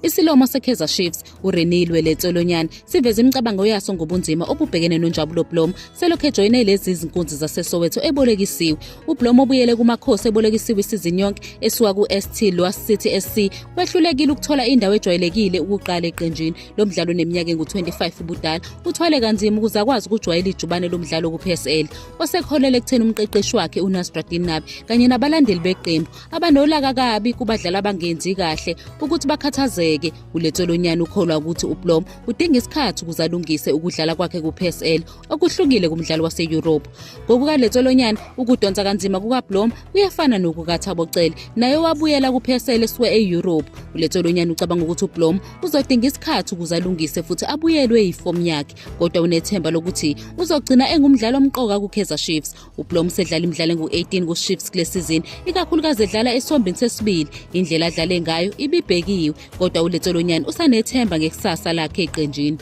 Isilomo seKaizer Chiefs uRenilwe Letsolonyane siveza imicabango yaso ngobunzima obubhekene noNjabulo Blom selokhu ejoyine lezi zinkunzi zaseSoweto ebolekisiwe. uBlom obuyele kumakhosi ebolekisiwe isizini yonke esuka ku-ST Loas City SC wehlulekile ukuthola indawo ejwayelekile ukuqala eqenjini lomdlalo oneminyaka engu-25 ubudala. Uthwale kanzima ukuze akwazi ukujwayela ijubane lomdlalo ku-PSL osekholele ekutheni umqeqeshi wakhe uNasruddin Nabi kanye nabalandeli beqembu abanolaka kabi kubadlali abangenzi kahle ukuthi bakhathazeke. uLetsolonyane ukholwa ukuthi uBlom udinga isikhathi ukuze alungise ukudlala kwakhe ku-PSL okuhlukile kumdlalo wase-Europe. NgokukaLetsolonyane ukudonsa kanzima kukaBlom kuyafana nokukaThabo Cele naye wabuyela ku-PSL esuke e-Europe. uLetsolonyane ucabanga ukuthi uBlom uzodinga isikhathi ukuze alungise futhi abuyelwe yifomu yakhe, kodwa unethemba lokuthi uzogcina engumdlali omqoka kuKaizer Chiefs. uBlom sedlala imidlalo engu-18 ku-Chiefs kule sizini, ikakhulukazi edlala esombini sesibili. Indlela adlale ngayo ibibhekiwe, kodwa uLetsolonyane usanethemba ngekusasa lakhe eqenjini.